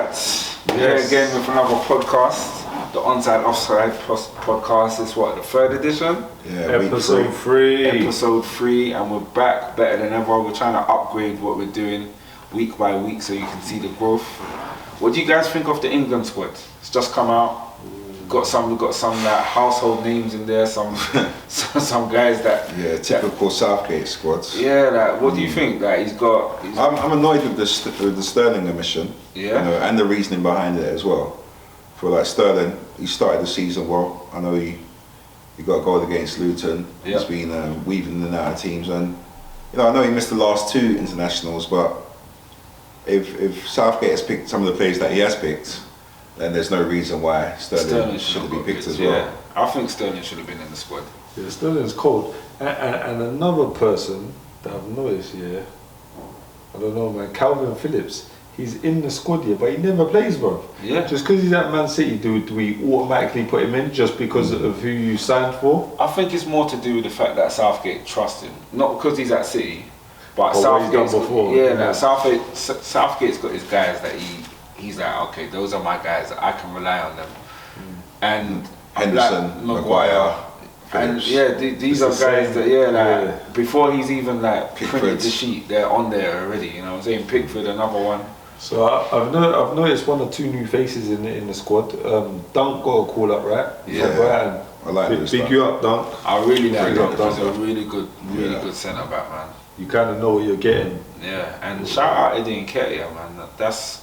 right, we're here again with another podcast, the Onside Offside podcast. Is what, the third edition? Yeah, episode 3. Episode 3, and we're back better than ever. We're trying to upgrade what we're doing week by week so you can see the growth. What do you guys think of the England squad? It's just come out. We've got some like household names in there, some guys that typical Southgate squads. Yeah, like what do you think? Like I'm annoyed with the Sterling omission. Yeah. And the reasoning behind it as well. For like Sterling, he started the season well. I know he got a goal against Luton. Yeah. He's been weaving in and out of teams, and I know he missed the last 2 internationals, but if Southgate has picked some of the players that he has picked, then there's no reason why Sterling shouldn't be picked as well. I think Sterling should have been in the squad. Yeah, Sterling's cold. And another person that I've noticed here, I don't know, man, Calvin Phillips. He's in the squad here, but he never plays, bro. Yeah. Just because he's at Man City, do we automatically put him in just because of who you signed for? I think it's more to do with the fact that Southgate trusts him, not because he's at City, but Southgate's Southgate's got his guys that he's like, okay, those are my guys, I can rely on them. And Henderson, like, Maguire, and these are guys that before he's even like printed the sheet, they're on there already. You know what I'm saying? Pickford, another one. So I've noticed 1 or 2 new faces in the squad. Dunk got a call up, right? Yeah. I like this. Big you up, Dunk. I really like Dunk. He's a really good centre back, man. You kind of know what you're getting. Yeah, and shout out Eddie Nketiah, man. That's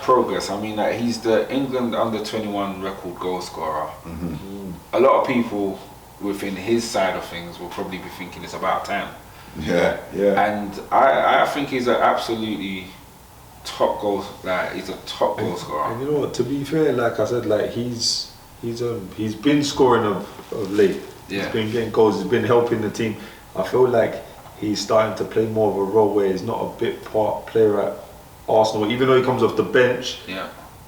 progress. I mean, like, he's the England under-21 record goal scorer. Mm-hmm. A lot of people within his side of things will probably be thinking it's about time. Yeah. And I think he's an absolutely top goal. Like, he's a top goal scorer. And you know what? To be fair, like I said, like he's been scoring of late. Yeah. He's been getting goals. He's been helping the team. I feel like he's starting to play more of a role where he's not a bit part player at Arsenal. Even though he comes off the bench,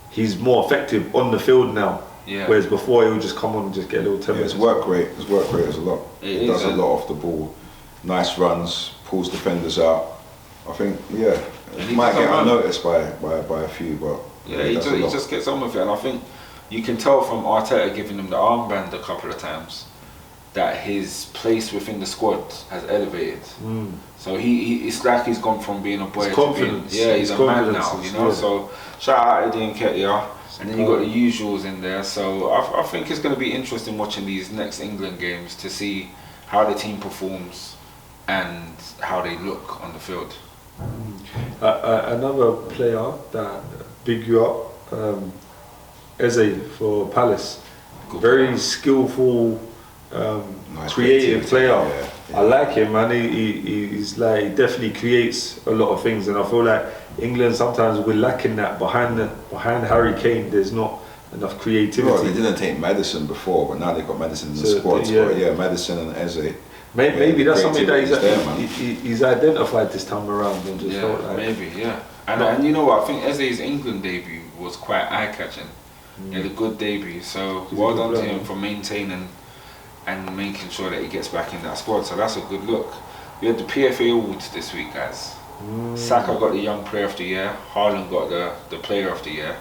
he's more effective on the field now. Yeah. Whereas before he would just come on and just get a little 10 minutes. His work rate is a lot. He does a lot off the ball. Nice runs, pulls defenders out. I think he might get unnoticed by a few, but he just gets on with it. And I think you can tell from Arteta giving him the armband a couple of times that his place within the squad has elevated. So it's like he's gone from being a boy to being, he's a man now, you know. So shout out Eddie Nketiah, and then you got the usuals in there. So I think it's going to be interesting watching these next England games to see how the team performs and how they look on the field. Another player that big you up, Eze for Palace. Very skillful, creative player. I like him, man. He's like, he definitely creates a lot of things, and I feel like England sometimes we're lacking that behind Harry Kane. There's not enough creativity. Well, they didn't take Maddison before, but now they've got Maddison in the squad. Maddison and Eze. Maybe that's something that he's identified this time around and just felt like. And you know what? I think Eze's England debut was quite eye-catching. He had a good debut, so well done to him for maintaining and making sure that he gets back in that squad. So that's a good look. We had the PFA Awards this week, guys. Saka got the Young Player of the Year. Haaland got the Player of the Year.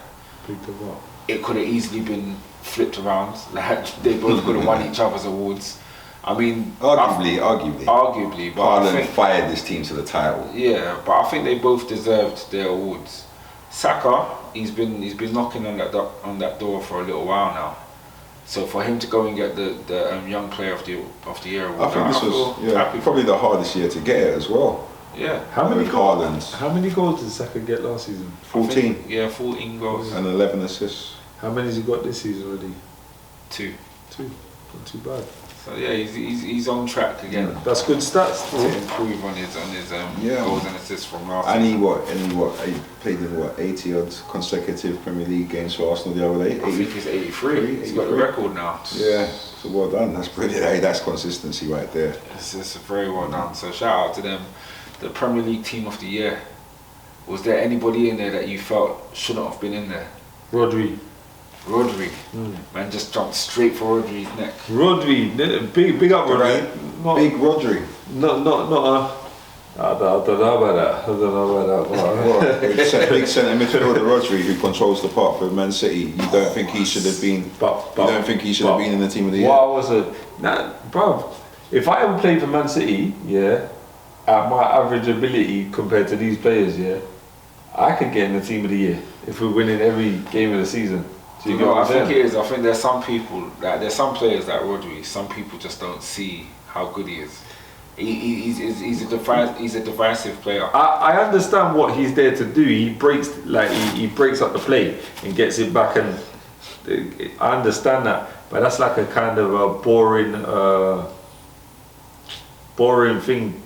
It could have easily been flipped around. Like, they both could have won each other's awards. I mean, arguably, but Haaland fired this team to the title. Yeah, but I think they both deserved their awards. Saka, he's been knocking on that door for a little while now. So for him to go and get the Young Player of the Year award, I think this was probably the hardest year to get it as well. Yeah. How many goals did Saka get last season? 14. 14 goals and 11 assists. How many has he got this season already? 2. Not too bad. So he's on track again. That's good stats to improve on his goals and assists from last season. He played in 80 odd consecutive Premier League games for Arsenal the other day. I think he's 83. He's got the record now. Yeah, so well done. That's brilliant. Hey, that's consistency right there. It's very well done. So shout out to them. The Premier League Team of the Year. Was there anybody in there that you felt shouldn't have been in there? Rodri. Man just jumped straight for Rodri's neck. Rodri, big up Rodri. Big Rodri. I don't know about that. I don't know about that. What? Big centre midfielder Rodri, who controls the park for Man City. You don't think he should have been? You don't think he should have been in the team of the year? What was it? Nah, bro. If I ever played for Man City, yeah, at my average ability compared to these players, yeah, I could get in the team of the year if we're winning every game of the season. Do you get what I'm saying? I think it is. I think there's some people there's some players like Rodri. Some people just don't see how good he is. He's a divisive player. I understand what he's there to do. He breaks he breaks up the play and gets it back, and I understand that. But that's like a kind of a boring thing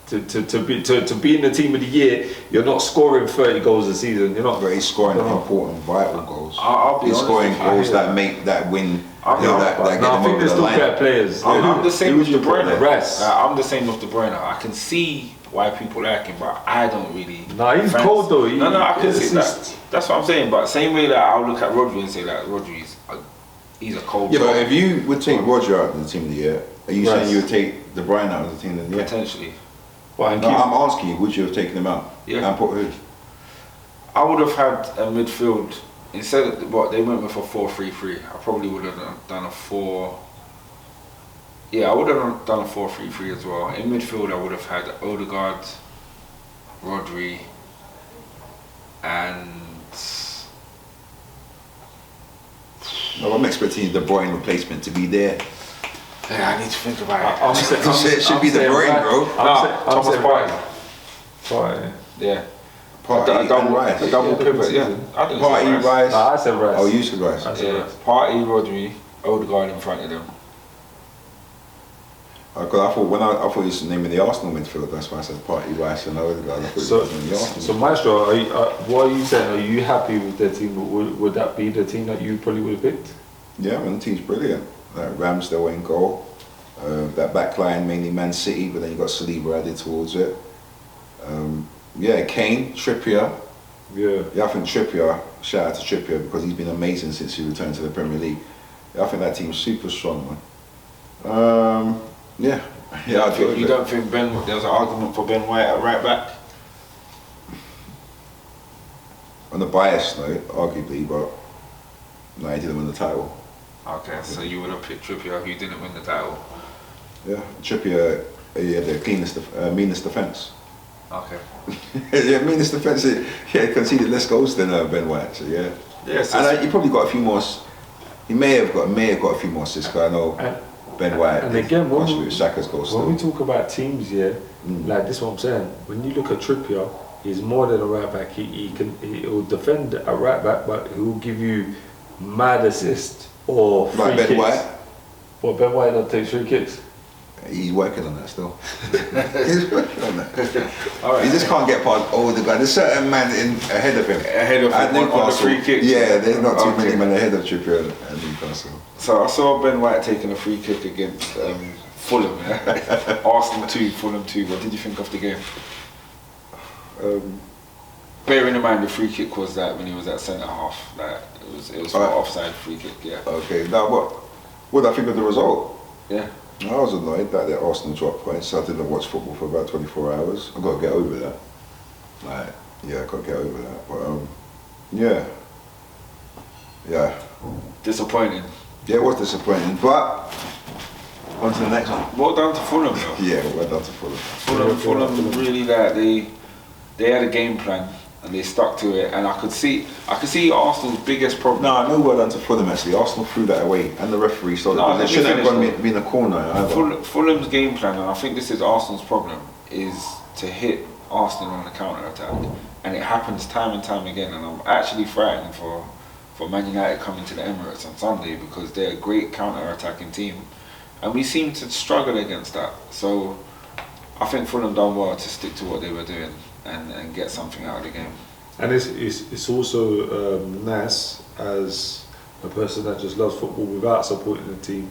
to be in the team of the year. You're not scoring 30 goals a season. You're not. But he's scoring important, vital goals. I'll be he's scoring goals that make that win. I think there's still better players. I'm the same with De Bruyne. I'm the same with De Bruyne. I can see why people like him, but I don't really. Nah, he's cold though. I can see that. That's what I'm saying. But same way that I'll look at Rodri and say that Rodri's he's a cold. Yeah, but if you would take Rodri out of the team of the year, are you saying you would take De Bruyne out of the team of the year? Potentially. Well, I'm asking you, would you have taken him out? Yeah. And put who? I would have had a midfield. Instead of what they went with a 4-3-3, I probably would have done a 4. Yeah, I would have done a 4-3-3 as well. In midfield, I would have had Odegaard, Rodri, and. No, I'm expecting the De Bruyne replacement to be there. Yeah, I need to think about it. It should be De Bruyne, bro. Thomas Partey. Yeah. Partey and Rice. The double pivot, yeah. Partey, Rice. I said Rice. Oh, you said Rice. Partey, Rodri, Odegaard in front of them. Because I thought he was naming the Arsenal midfield, that's why I said Partey, Rice and Odegaard. So Maestro, what are you saying? Are you happy with their team? Would that be the team that you probably would have picked? Yeah, the team's brilliant. Ramsdale in goal. That back line, mainly Man City, but then you got Saliba added towards it. Kane, Trippier. Yeah, I think Trippier, shout out to Trippier because he's been amazing since he returned to the Premier League. Yeah, I think that team's super strong, man. I do. You don't think there was an argument for Ben White at right back? On the bias note, arguably, but no, he didn't win the title. Okay, so you would have picked Trippier who didn't win the title? Yeah, Trippier, the meanest defence. Okay. Yeah, meanest defence, conceded less goals than Ben White, so yeah. Yes. And he probably got a few more, he may have got a few more assists, because I know Ben White and again, when we talk about teams, like this is what I'm saying, when you look at Trippier, he's more than a right back. He'll defend a right back, but he'll give you mad assist or free kicks. Ben White? Well, Ben White don't take free kicks. He's working on that still. He's working on that. Right. He just can't get past Odegaard. There's certain man ahead of him. Ahead of him on the free kicks. Yeah, there's not too many men ahead of Trippier at Newcastle. So I saw Ben White taking a free kick against Fulham. Yeah? Arsenal 2, Fulham 2. What did you think of the game? Bearing in mind the free kick was that when he was at centre half, that it was for offside free kick. Yeah. Okay. Now what do I think of the result? Yeah. I was annoyed that the Arsenal dropped points. I didn't watch football for about 24 hours. I've got to get over that. I got to get over that. But yeah. Disappointing. Yeah, it was disappointing. But on to the next one. Well done to Fulham, though. Yeah, well done to Fulham. Fulham really they had a game plan and they stuck to it. And I could see Arsenal's biggest problem. No, I know well done to Fulham actually. Arsenal threw that away, and the referee started. No, they shouldn't have been a corner either. Fulham's game plan, and I think this is Arsenal's problem, is to hit Arsenal on the counter attack, and it happens time and time again. And I'm actually frightened for Man United coming to the Emirates on Sunday because they're a great counter attacking team, and we seem to struggle against that. So I think Fulham done well to stick to what they were doing and get something out of the game. And it's also nice as a person that just loves football without supporting the team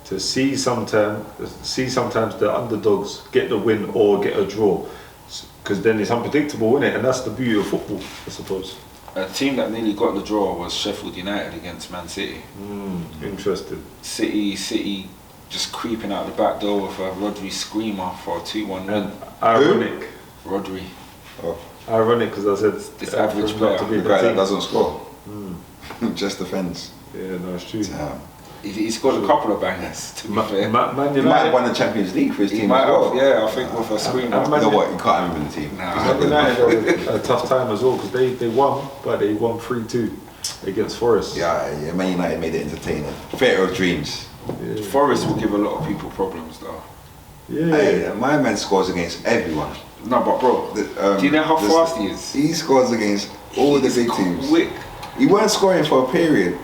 to see sometimes the underdogs get the win or get a draw, because then it's unpredictable, isn't it? And that's the beauty of football, I suppose. A team that nearly got the draw was Sheffield United against Man City. Interesting. City just creeping out the back door with a Rodri screamer for a 2-1 win. Ironic. Rodri. Oh. Ironic because I said This average player. The guy that doesn't score. Just defends. Yeah, no, it's true. He scored a couple of bangers, to be fair. He might have won the Champions League for his team as well. Yeah, I think with a screamer. You know what, you can't remember the team. Man United had a tough time as well because they won, but they won 3-2 against Forest. Yeah, Man United made it entertaining. Theatre of dreams. Yeah. Forest will give a lot of people problems though. Yeah. Hey, my man scores against everyone. No, but bro, do you know how fast he is? He scores against all the big teams. Quick. He weren't scoring for a period.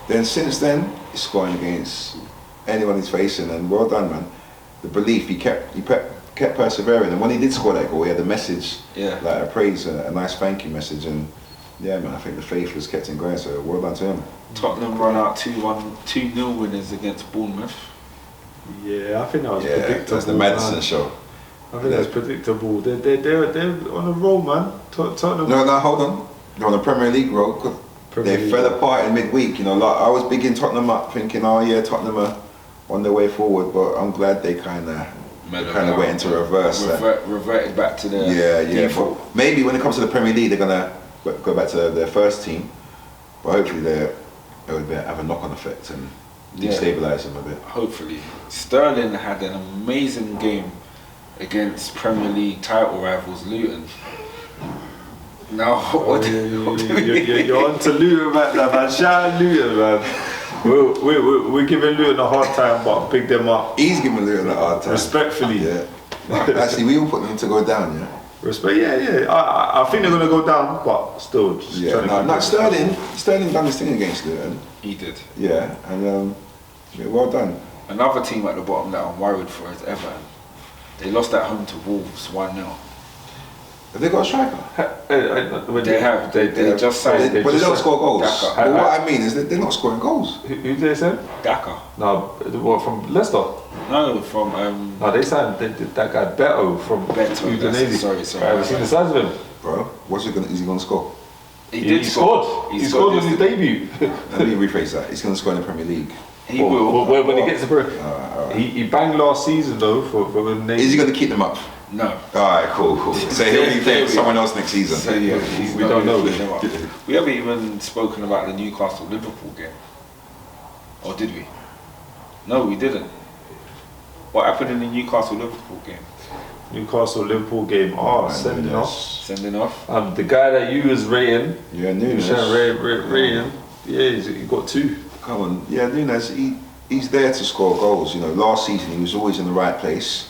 Then since then, he's scoring against anyone he's facing, and well done, man. The belief he kept persevering, and when he did score that goal, he had a message, like a praise, a nice thank you message, and yeah, man, I think the faith was kept in going. So well done to him. Tottenham run out 2-0 winners against Bournemouth. Yeah, I think that was predictable. That's the Madison show. I think that's predictable. They're on a roll, man. Tottenham. No, hold on. They're on the Premier League roll. They fell apart in midweek. You know, like I was bigging Tottenham up, thinking, oh yeah, Tottenham are on their way forward. But I'm glad they kind of went into reverse. Reverted back to their default. But maybe when it comes to the Premier League, they're gonna go back to their first team. But hopefully they would have a knock-on effect and destabilise them a bit. Hopefully. Sterling had an amazing game against Premier League title rivals Luton. Now, you're on to Luton, man. Shout out Luton, man. We're giving Luton a hard time, but pick them up. He's giving Luton a hard time. Respectfully. Yeah. Actually, we all put them to go down, yeah? Respect, yeah. I think they're going to go down, but still. Just Sterling done his thing against Luton. He did. Yeah, and well done. Another team at the bottom that I'm worried for is Everton. They lost at home to Wolves 1-0. Have they got a striker? They have. They just signed. But they don't score goals. Daka. But what I mean is that they're not scoring goals. Who did they send? Daka. No, what, from Leicester? No, from No, they signed that guy Beto from Udinese. Sorry. Have you seen the size of him? Bro, is he going to score? He scored. He scored on his debut. Let me rephrase that. He's going to score in the Premier League. He will. When he gets the Premier. He banged last season though for Udinese. Is he going to keep them up? No. Alright, cool. So he'll be playing for someone else next season. So yeah, we don't know. We haven't even spoken about the Newcastle-Liverpool game. Or did we? No, we didn't. What happened in the Newcastle-Liverpool game? Newcastle-Liverpool game. Sending off. The guy that you was rating. Yeah, Nunes. Rating. Yeah, he got 2. Come on. Yeah, Nunes, he's there to score goals. You know, last season he was always in the right place.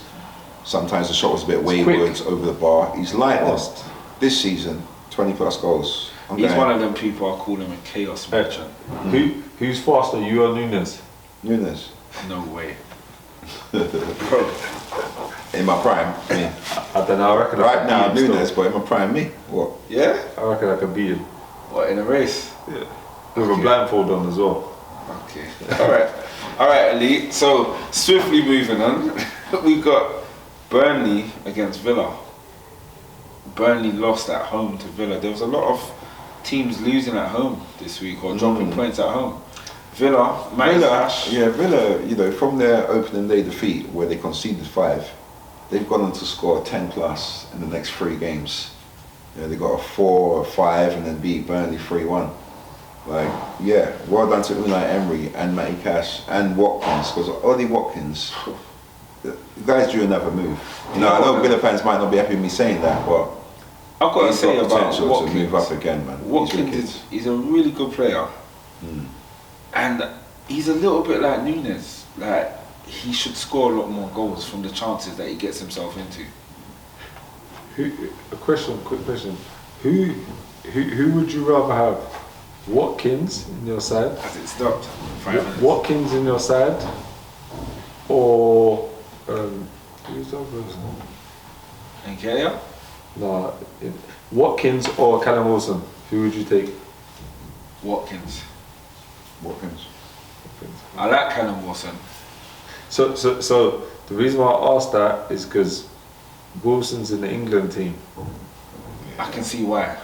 Sometimes the shot was a bit wayward over the bar. He's lightness. This season, 20 plus goals. He's one of them people I call him a chaos merchant. Who's faster, you or Nunes? Nunes. No way. Bro. In my prime, me. I don't know, I reckon right now, Nunes, but in my prime, me? What? Yeah? I reckon I can beat him. What, in a race? Yeah. With a blindfold on as well. Okay. Alright, Elite. So, swiftly moving on. We've got Burnley against Villa. Burnley lost at home to Villa. There was a lot of teams losing at home this week or dropping points at home. Villa, you know, from their opening day defeat where they conceded 5, they've gone on to score 10 plus in the next 3 games. You know, they got a 4 or 5 and then beat Burnley 3-1. Like, yeah, well done to Unai Emery and Matty Cash and Watkins, because Ollie Watkins, the guy's due another move. You know, I know Villa fans might not be happy with me saying that, but I've got to say about Watkins, to move up again, man. Watkins he's a really good player, and he's a little bit like Nunes. Like, he should score a lot more goals from the chances that he gets himself into. Quick question. Who would you rather have? Watkins in your side? Has it stopped? Watkins in your side, or who's the other person? Nketiah? No, Watkins or Callum Wilson. Who would you take? Watkins. I like Callum Wilson. So the reason why I asked that is because Wilson's in the England team. I can see why.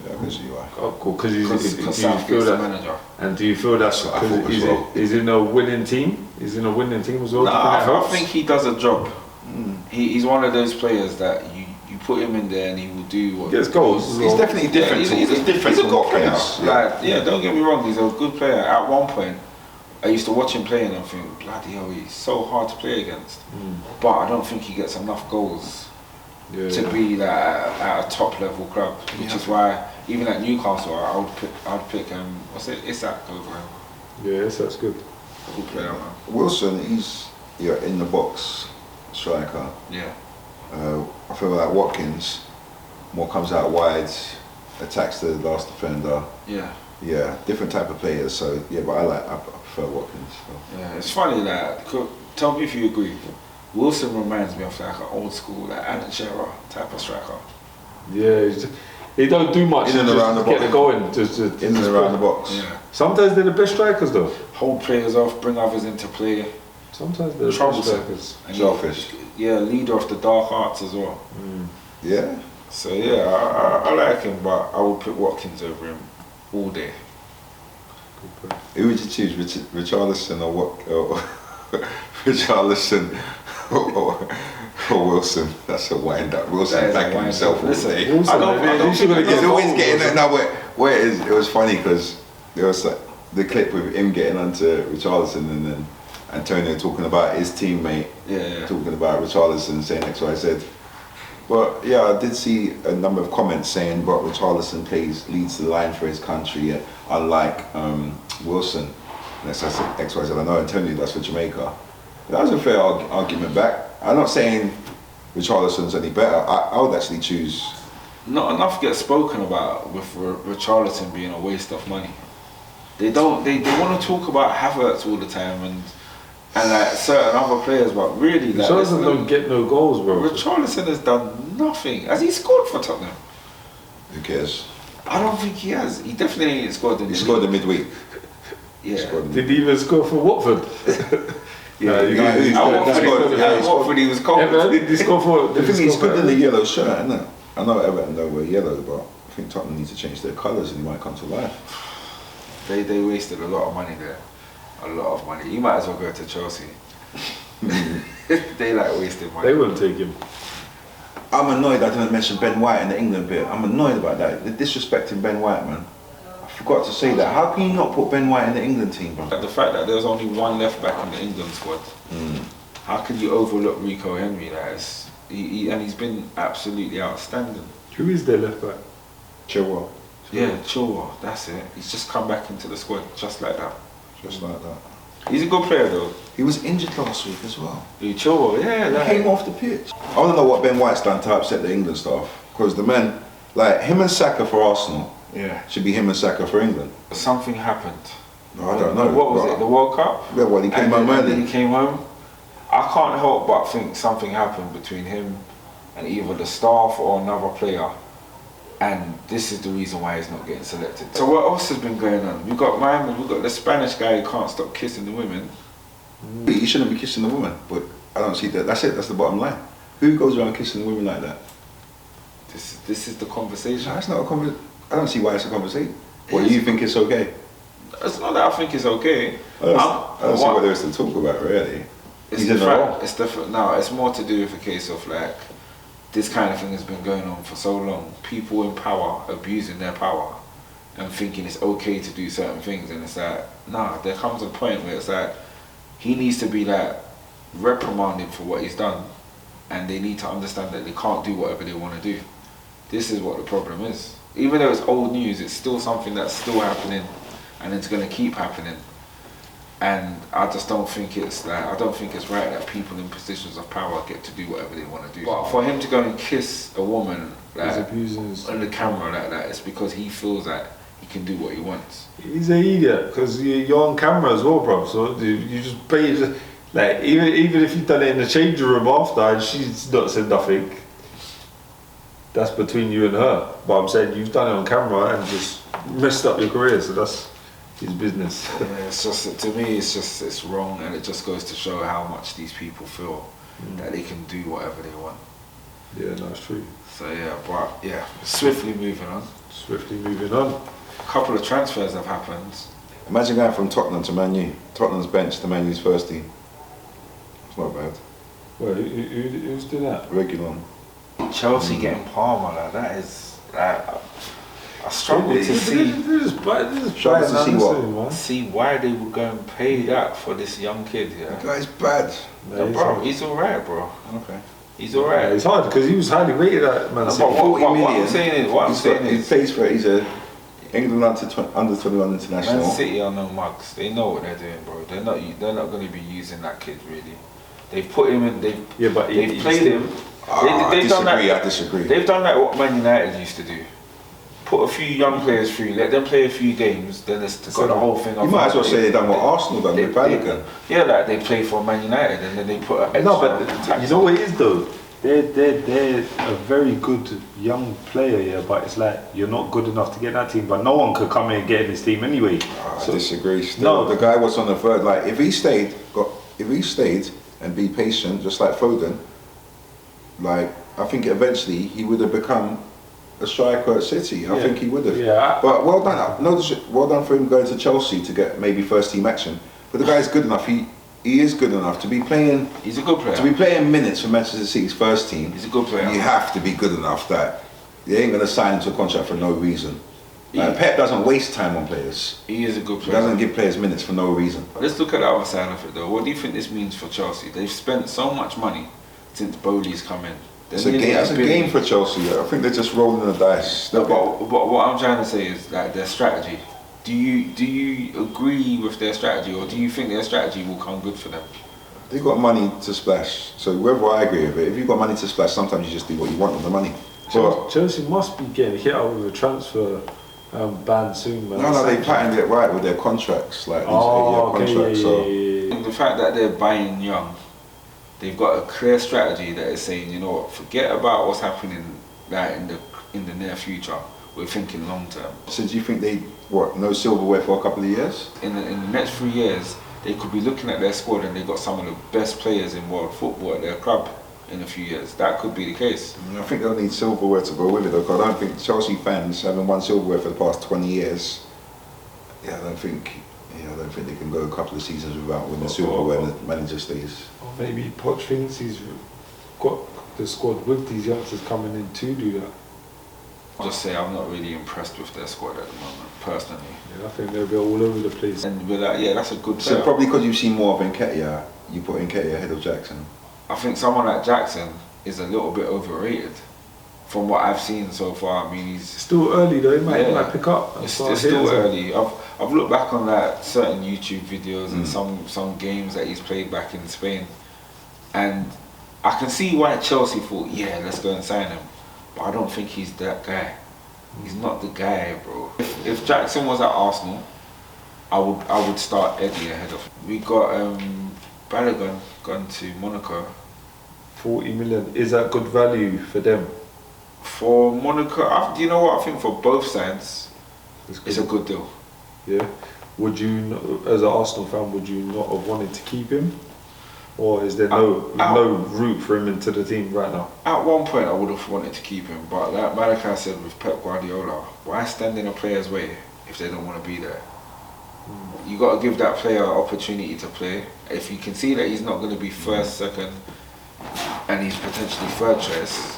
Yeah, I can see why. Oh, cool. Because do you Southgate's feel the that? manager. And do you feel that's I thought as well. he's in a winning team? He's in a winning team as well. No, I think he does a job. He's one of those players that you put him in there and he will do what. Gets goals. He's definitely different. He's a good player. Yeah. Don't get me wrong. He's a good player. At one point, I used to watch him play and I think, bloody hell, he's so hard to play against. But I don't think he gets enough goals to be at a top level club. Which is why even at Newcastle, I'd pick what's it, Isak over him. Yeah, that's good. Good player, man. Wilson, he's in the box striker. Yeah. I feel like Watkins more comes out wide, attacks the last defender. Yeah, different type of players. So yeah, but I prefer Watkins. So. Yeah, it's funny that. Tell me if you agree. Wilson reminds me of like an old school, like Alan Shearer type of striker. Yeah, he don't do much. In and around the box. Get it going. In and around the box. Yeah. Sometimes they're the best strikers though. Hold players off, bring others into play. Sometimes they're the best strikers. Selfish. Yeah, leader of the dark arts as well. Yeah. So yeah, I like him, but I would pick Watkins over him all day. Who would you choose, Richarlison or what? Or Richarlison or Wilson? That's a wind up. Wilson backing himself all day. Wilson, I don't think he's always getting that. Now where it was funny because there was like the clip with him getting onto Richarlison and then Antonio talking about his teammate, talking about Richarlison saying X, Y, Z. But yeah, I did see a number of comments saying, but Richarlison leads the line for his country, unlike Wilson. And that's X, Y, Z. I know Antonio does for Jamaica. That was a fair argument back. I'm not saying Richarlison's any better. I would actually choose. Not enough gets spoken about with Richarlison being a waste of money. They don't. They want to talk about Havertz all the time and like certain other players, but really, like, Richarlison don't get no goals, bro. Richarlison has done nothing. Has he scored for Tottenham? Who cares? I don't think he has. He definitely ain't scored in the scored in midweek. Yeah. Did he even score for Watford? Watford he was cold. Did he score for? The thing is, he's good in the yellow shirt, isn't it? I know Everton don't wear yellow, but I think Tottenham needs to change their colours and he might come to life. They wasted a lot of money there. A lot of money. You might as well go to Chelsea. They like wasting money. They wouldn't take him. I'm annoyed I didn't mention Ben White in the England bit. I'm annoyed about that. They're disrespecting Ben White, man. I forgot to say that. How can you not put Ben White in the England team, bro? The fact that there's only one left back in the England squad. How can you overlook Rico Henry? And he's been absolutely outstanding. Who is their left back? Chilwell. Yeah, Chilwell. That's it. He's just come back into the squad just like that. Just like that. He's a good player though. He was injured last week as well. Chilwell, yeah. He came off the pitch. I want to know what Ben White's done to upset the England staff. Because the man, like him and Saka for Arsenal, should be him and Saka for England. Something happened. No, I don't know. What was it? The World Cup? Yeah, well, he came home early. He came home. I can't help but think something happened between him and either the staff or another player. And this is the reason why he's not getting selected. So what else has been going on? We've got the Spanish guy who can't stop kissing the women. He shouldn't be kissing the woman, but I don't see that. That's it, that's the bottom line. Who goes around kissing the women like that? This is the conversation. No, that's not a conversation. I don't see why it's a conversation. What, you think it's okay? It's not that I think it's okay. I don't see what there is to talk about, really. It's more to do with a case of like, this kind of thing has been going on for so long. People in power abusing their power and thinking it's okay to do certain things, and it's like, nah, there comes a point where it's like, he needs to be like reprimanded for what he's done, and they need to understand that they can't do whatever they want to do. This is what the problem is. Even though it's old news, it's still something that's still happening, and it's going to keep happening. And I just don't think it's right that people in positions of power get to do whatever they want to do. But for him to go and kiss a woman like on the camera like that, it's because he feels that he can do what he wants. He's an idiot because you're on camera as well, bro. So you just pay. Like even if you've done it in the changing room after and she's not said nothing, that's between you and her. But I'm saying you've done it on camera and just messed up your career. So that's his business. Yeah, it's just, to me, it's wrong, and it just goes to show how much these people feel that they can do whatever they want. Yeah, no, it's true. So yeah, but yeah, swiftly moving on. Swiftly moving on. A couple of transfers have happened. Imagine going from Tottenham to Man U. Tottenham's bench to Man U's first team. It's not bad. Well, who's doing that? Regulon. Chelsea getting Palmer, like that is like, I struggle to see. Struggle to see what? See why they would go and pay that for this young kid. Yeah, The guy's bad. no, bro, he's alright, bro. Okay. He's alright. It's hard because he was highly rated at Man City. What I'm saying He is, plays for. He's a England under 21 international. Man City are no mugs. They know what they're doing, bro. They're not going to be using that kid really. They've put him in. They've played him. I disagree. They've done like what Man United used to do. Put a few young players through, let them play a few games, then it's got the whole thing. You might as well say they done what Arsenal done with Balogun. Yeah, like they play for Man United and then they put an extra. No, but you know what it is though? They're a very good young player, yeah, but it's like you're not good enough to get that team. But no one could come in and get in this team anyway. I disagree. Still, the guy was on the third. Like if he stayed and be patient, just like Foden, like I think eventually he would have become a striker at City. I think he would have. Yeah. But well done. Well done for him going to Chelsea to get maybe first team action. But the guy's good enough. He is good enough to be playing. He's a good player. To be playing minutes for Manchester City's first team. He's a good player. You have to be good enough that you ain't going to sign him to a contract for no reason. Pep doesn't waste time on players. He is a good He player. doesn't give players minutes for no reason. Let's look at the other side of it though. What do you think this means for Chelsea? They've spent so much money since Bowley's come in. It's a game for Chelsea. I think they're just rolling the dice. No, but what I'm trying to say is like their strategy. Do you agree with their strategy, or do you think their strategy will come good for them? They got money to splash. So whether I agree with it, if you've got money to splash, sometimes you just do what you want with the money. Chelsea must be getting hit up with a transfer ban soon, man. No, they patterned it right with their contracts, like these 8-year contracts. The fact that they're buying young, they've got a clear strategy that is saying, you know what, forget about what's happening like in the near future. We're thinking long term. So do you think no silverware for a couple of years? In the next 3 years, they could be looking at their squad and they've got some of the best players in world football at their club in a few years. That could be the case. I think they'll need silverware to go with it, though, because I don't think Chelsea fans, having won silverware for the past 20 years, I don't think they can go a couple of seasons without winning silverware and the manager stays. Or maybe Poch thinks he's got the squad with these youngsters coming in to do that. I'll just say I'm not really impressed with their squad at the moment, personally. Yeah, I think they'll be all over the place. And we're like, yeah, that's a good player. So probably because you've seen more of Nketiah, you put Nketiah ahead of Jackson. I think someone like Jackson is a little bit overrated from what I've seen so far. I mean, he's still early though. He might pick up. It's still early. I've looked back on like certain YouTube videos and some games that he's played back in Spain, and I can see why Chelsea thought, yeah, let's go and sign him. But I don't think he's that guy. He's not the guy, bro. If Jackson was at Arsenal, I would start Eddie ahead of him. We got Balogun gone to Monaco. 40 million. Is that good value for them? For Monaco, you know what? I think for both sides, it's a good deal. Yeah. Would you, as an Arsenal fan, would you not have wanted to keep him? Or is there no route for him into the team right now? At one point I would have wanted to keep him, but like Malachi said with Pep Guardiola, why stand in a player's way if they don't want to be there? You got to give that player an opportunity to play. If you can see that he's not going to be first, second, and he's potentially third choice,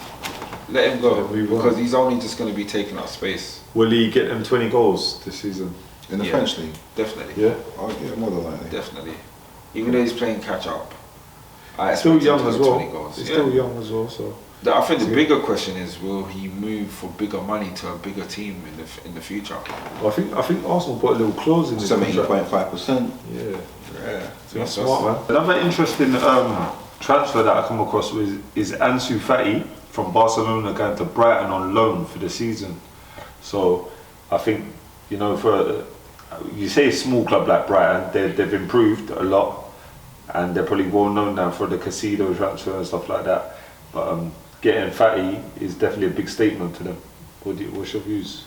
let him go, because he's only just going to be taking up space. Will he get them 20 goals this season? In the French league? Definitely. Yeah? Oh, yeah, more than likely. Definitely. Even though he's playing catch up. Still young as well. He's still young as well, so. I think the bigger question is, will he move for bigger money to a bigger team in the future? Well, I think Arsenal put a little clause in this 17.5%. Yeah. That's smart, man. Another interesting transfer that I come across is Ansu Fati from Barcelona going to Brighton on loan for the season. So I think, you know, you say a small club like Brighton, they've improved a lot. And they're probably well known now for the Casido transfer and stuff like that. But getting Fati is definitely a big statement to them. What's your views?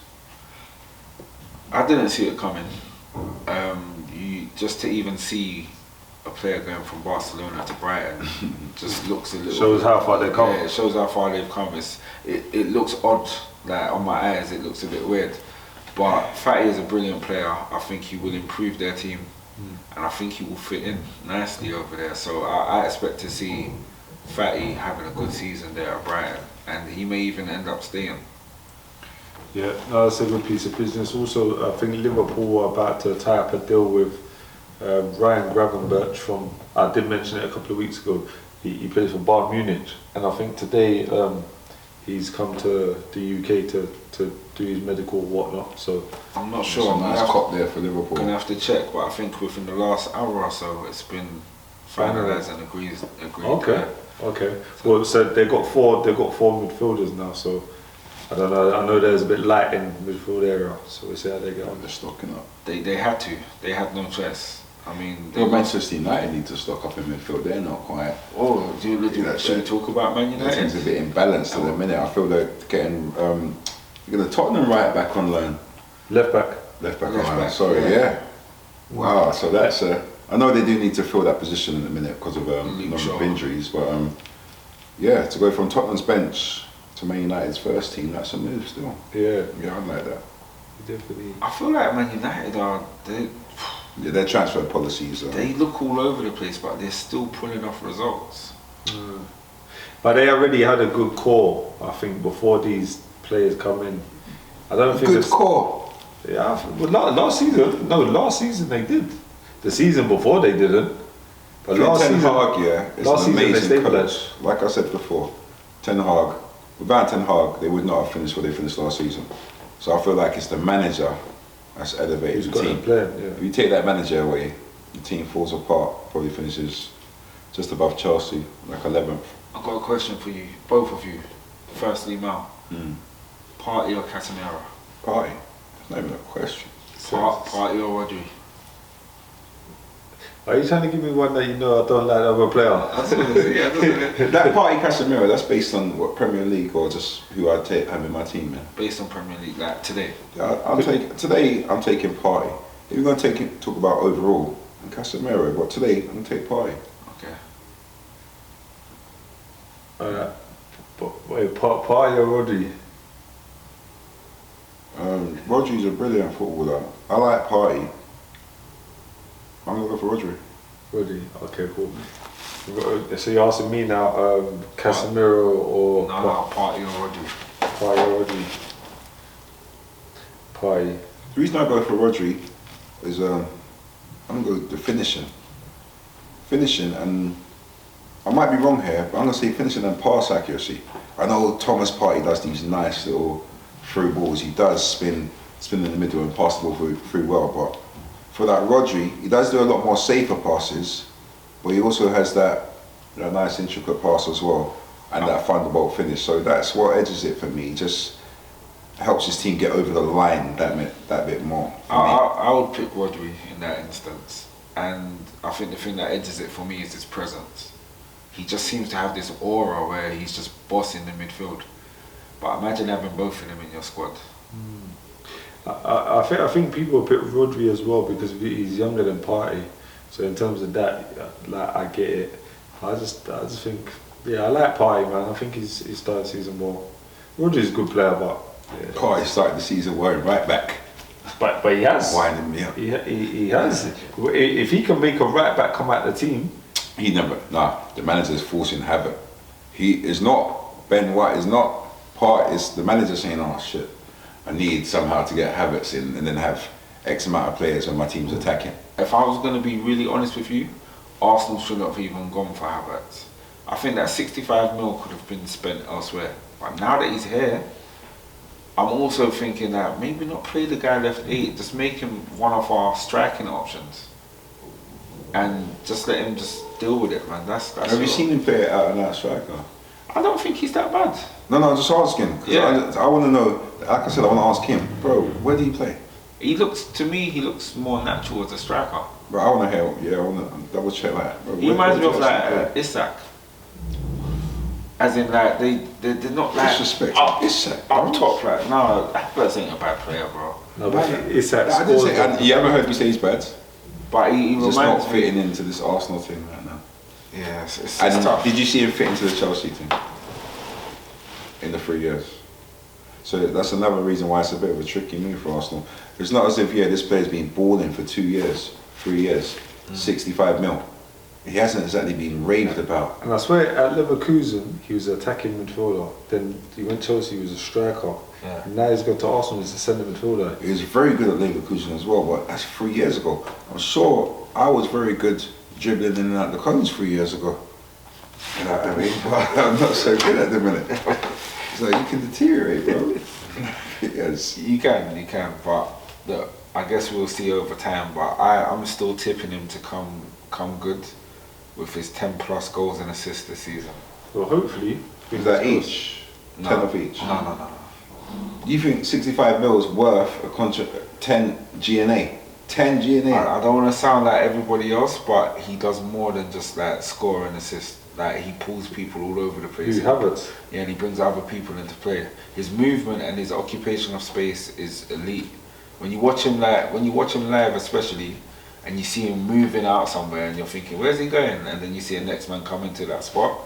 I didn't see it coming. Just to even see a player going from Barcelona to Brighton just looks a little. Shows how far they've come. Yeah, it shows how far they've come. It looks odd. like on my eyes it looks a bit weird. But Fatty is a brilliant player. I think he will improve their team, and I think he will fit in nicely over there. So I expect to see Fatty having a good season there at Brighton, and he may even end up staying. Yeah, no, that's a good piece of business. Also, I think Liverpool are about to tie up a deal with Ryan Gravenberch from, I did mention it a couple of weeks ago, he plays for Bayern Munich, and I think today he's come to the UK to do his medical whatnot, so I'm not sure. I'm nice cop there for Liverpool. Gonna have to check, but I think within the last hour or so it's been finalised and agreed. Okay. Well, so they got four midfielders now, so I don't know. I know there's a bit light in the midfield area, so we'll see how they get on. They're stocking up. They had to. They had no choice. I mean, Manchester United need to stock up in midfield. They're not quite. Oh, should we talk about Man United? Things a bit imbalanced at the minute. I feel they're getting. You're gonna Tottenham right back on loan. Left back on loan. Sorry, yeah. Wow. So that's. I know they do need to fill that position in a minute because of number of injuries, but yeah, to go from Tottenham's bench to Man United's first team, that's a move still. Yeah, I like that. Definitely. I feel like Man United their transfer policies. They look all over the place, but they're still pulling off results. But they already had a good core, I think, before these players come in. I don't think good core. Yeah, well, last season they did. The season before they didn't. But last Ten season, Hag, it's an amazing coach. Like I said before, Ten Hag. Without Ten Hag, they would not have finished where they finished last season. So I feel like it's the manager that's elevated the team. If you take that manager away, the team falls apart. Probably finishes just above Chelsea, like 11th. I've got a question for you, both of you. Firstly, Mal, Partey or Casemiro? Partey. That's not even a question. Partey or Rodri? Are you trying to give me one that you know I don't like the other player? That Partey Casemiro, that's based on what, Premier League or just who I'd have in my team, man? Based on Premier League, like today? I'm taking Partey. If you're going to talk about overall, and Casemiro, but today I'm going to take Partey. Okay. Wait, Partey or Rodri? Rodri's a brilliant footballer. I like Partey. I'm going to go for Rodri. Rodri, okay, cool. So you're asking me now, Casemiro or... No, Partey or Rodri. Partey or Rodri? Partey. The reason I go for Rodri is I'm going to go the finishing. Finishing, and I might be wrong here, but I'm going to say finishing and pass accuracy. I know Thomas Partey does these nice little through balls. He does spin in the middle and pass the ball through well, but for that Rodri, he does do a lot more safer passes, but he also has that nice intricate pass as well, and that thunderbolt finish. So that's what edges it for me. Just helps his team get over the line that bit more. I would pick Rodri in that instance, and I think the thing that edges it for me is his presence. He just seems to have this aura where he's just bossing the midfield. But imagine having both of them in your squad. I think people pick Rodri as well because he's younger than Partey. So in terms of that, like I get it. I just think, I like Partey, man. I think he's started the season well. Rodri's a good player, but Partey started the season wearing right back. But he has winding me up. He has. If he can make a right back come out the team, the manager's forcing havoc. He is not Ben White. Is not part. It's the manager saying, "Oh shit, I need somehow to get Havertz in, and then have X amount of players when my team's attacking." If I was going to be really honest with you, Arsenal should not have even gone for Havertz. I think that 65 mil could have been spent elsewhere. But now that he's here, I'm also thinking that maybe not play the guy left 8, just make him one of our striking options. And just let him just deal with it, man. That's have you seen him play it out and out striker? I don't think he's that bad. No, I'm just asking. I want to know, like I said, I want to ask him, bro, where do you play? To me, he looks more natural as a striker. Bro, I want to hear, I want to double check that. Bro, he reminds me of like Isak. As in, like, they're not like disrespect. Isak. Up top, like, no, Havertz ain't a bad player, bro. No, but Isak you ever heard me say he's bad? But he reminds me. Just not fitting into this Arsenal team right now. Yeah, it's and tough. Did you see him fit into the Chelsea team? In the 3 years? So that's another reason why it's a bit of a tricky move for Arsenal. It's not as if, this player's been balling for 2 years, 3 years, 65 mil. He hasn't exactly been raved about. And I swear, at Leverkusen, he was an attacking midfielder. Then he went to Chelsea, he was a striker. Yeah. And now he's gone to Arsenal, he's a centre midfielder. He was very good at Leverkusen as well, but that's 3 years ago. I'm sure I was very good dribbling in and out the cones 3 years ago. You know what I mean? But I'm not so good at the minute. So you can deteriorate, bro. Yes. You can, but look, I guess we'll see over time. But I'm still tipping him to come good with his 10 plus goals and assists this season. Well, hopefully. Is that each? No. 10 of each? No. Do you think 65 mil is worth a contract? 10 GNA? 10 GNA? I don't want to sound like everybody else, but he does more than just like score and assist. Like he pulls people all over the place. Who Havertz? Yeah, and he brings other people into play. His movement and his occupation of space is elite. When you watch him live especially, and you see him moving out somewhere and you're thinking, where's he going? And then you see a next man come into that spot.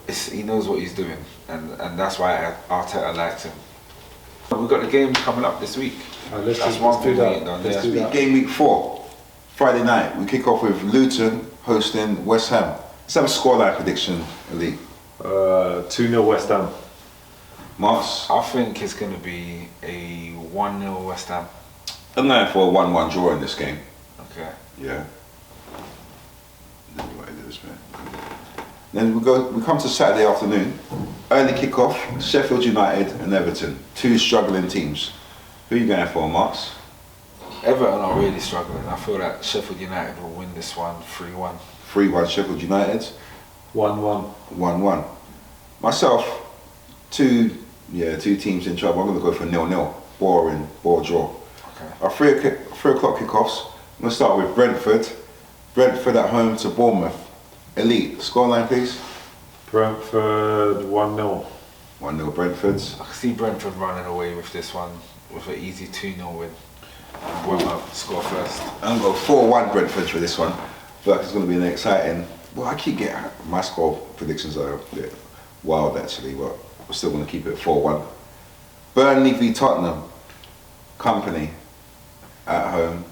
He knows what he's doing, and that's why Arteta likes him. We've got the game coming up this week. Let's do that. Game week 4, Friday night. We kick off with Luton hosting West Ham. Let's have a scoreline prediction, Elite. 2-0 West Ham. Marks? I think it's going to be a 1-0 West Ham. I'm going for a 1-1 draw in this game. Okay. Yeah. Then you want to do this, man. Then we come to Saturday afternoon. Early kick-off, Sheffield United and Everton. 2 struggling teams. Who are you going for, Marks? Everton are really struggling. I feel that Sheffield United will win this one 3-1. 3-1 Sheffield United. 1-1. 1-1. Myself, two teams in trouble. I'm going to go for 0-0. Boring, ball draw. Okay. Our 3 o'clock kickoffs. I'm going to start with Brentford. Brentford at home to Bournemouth. Elite, scoreline please. Brentford 1-0. 1-0 Brentford. I can see Brentford running away with this one with an easy 2-0 win. Bournemouth score first. I'm going to go 4-1 Brentford for this one. I feel like it's going to be an exciting. Well, I keep getting my score predictions are a bit wild actually, but we're still going to keep it 4-1. Burnley v Tottenham. Company at home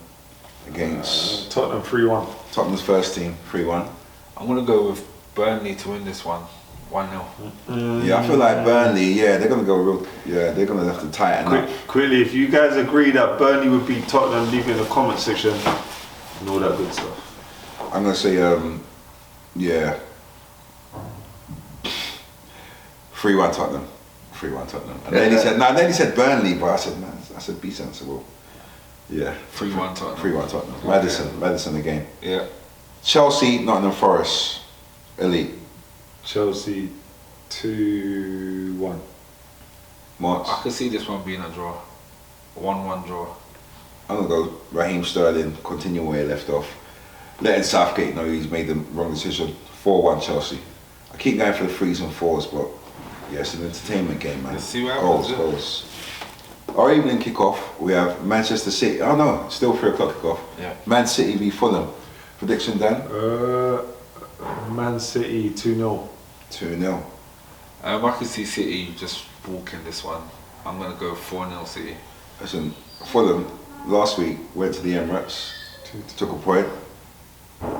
against Tottenham 3-1. Tottenham's first team 3-1. I'm going to go with Burnley to win this one 1-0. Yeah, I feel like Burnley. Yeah, they're going to go real. Yeah, they're going to have to tighten up. Quickly, if you guys agree that Burnley would beat Tottenham, leave it in the comment section and all that good stuff. I'm going to say, 3-1 Tottenham. 3-1 Tottenham. And then he said Burnley, but I said be sensible. Yeah. 3-1 Tottenham. 3-1 Tottenham. Madison again. Yeah. Chelsea, Nottingham Forest. Elite. Chelsea 2-1. March. I could see this one being a draw. 1-1 draw. I'm going to go Raheem Sterling, continue where he left off. Letting Southgate know he's made the wrong decision. 4-1 Chelsea. I keep going for the 3s and 4s, but yeah, it's an entertainment game, man. Let's see what happens. Goals. Our evening kick-off, we have Manchester City. Oh no, still 3 o'clock kick-off. Yeah. Man City v Fulham. Prediction, Dan? Man City 2-0. 2-0. I could see City just walking this one. I'm going to go 4-0 City. Listen, Fulham last week went to the Emirates, took a point.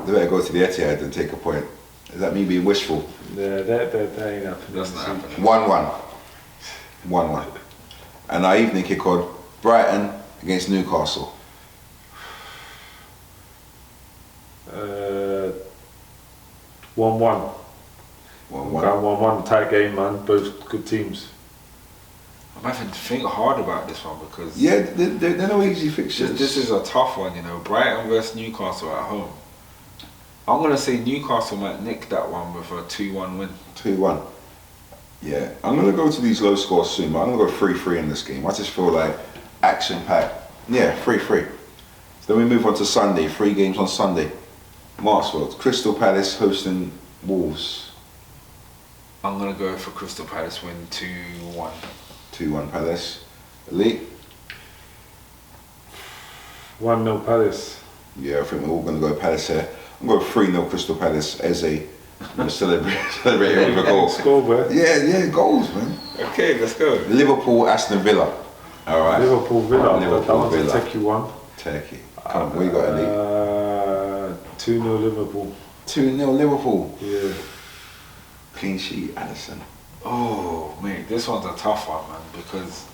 They better go to the Etihad and take a point. Is that me being wishful? Yeah, that ain't happening. That's not happening. 1-1. 1-1. And our evening kick on Brighton against Newcastle. 1-1. 1-1. 1-1, tight game, man. Both good teams. I'm having to think hard about this one because Yeah, they're no easy fixtures. this is a tough one, you know. Brighton versus Newcastle at home. I'm going to say Newcastle might nick that one with a 2-1 win. 2-1. Yeah, I'm going to go to these low scores soon, but I'm going to go 3-3 in this game. I just feel like action-packed. Yeah, 3-3. So then we move on to Sunday, 3 games on Sunday. Marsfield, Crystal Palace hosting Wolves. I'm going to go for Crystal Palace win 2-1. 2-1 Palace. Elite? 1-0 Palace. Yeah, I think we're all going to go Palace here. I'm going to go 3-0 Crystal Palace. Eze We'll celebrate with a goal. Score, bro. Yeah, goals, man. Okay, let's go. Liverpool, Aston Villa. All right. Liverpool, Villa. Liverpool, That one's Villa. a techie one. Turkey. Come on, what you got, Elite? 2-0 Liverpool. 2-0 Liverpool. Yeah. Clean sheet, Addison. Oh, mate, this one's a tough one, man, because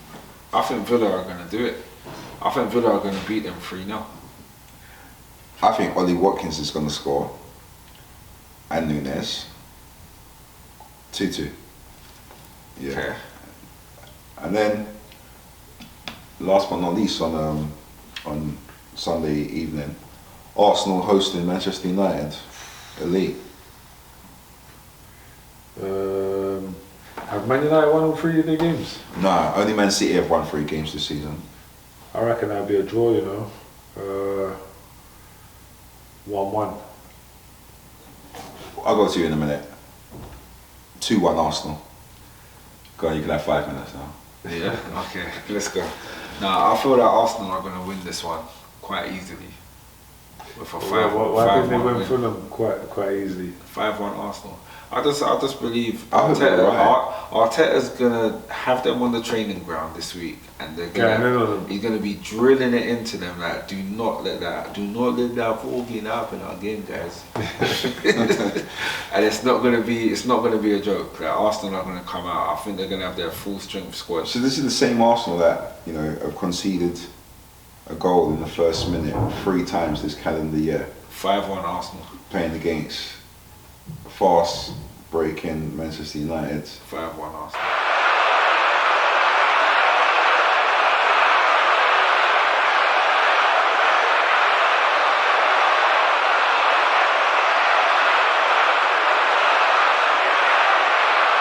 I think Villa are going to do it. I think Villa are going to beat them 3-0. I think Ollie Watkins is going to score. And Nunes. 2-2. Yeah. Okay. And then, last but not least, on Sunday evening, Arsenal hosting Manchester United. Elite. Have Man United won all 3 of their games? Nah, only Man City have won 3 games this season. I reckon that'd be a draw, you know. 1-1. I'll go to you in a minute. 2-1 Arsenal. Go on, you can have 5 minutes now. Yeah, okay, let's go. Now, I feel that Arsenal are going to win this one quite easily. With a 5-1. Why didn't they win Fulham quite easily? 5-1 Arsenal. I just believe I hope they're right. Arteta's gonna have them on the training ground this week, and they're gonna he's gonna be drilling it into them like, do not let that bogey happen in our game, guys. And it's not gonna be a joke. Like, Arsenal are gonna come out. I think they're gonna have their full strength squad. So this is the same Arsenal that, you know, have conceded a goal in the first minute 3 times this calendar year. 5-1 Arsenal. Playing against fast breaking Manchester United. 5-1 Arsenal.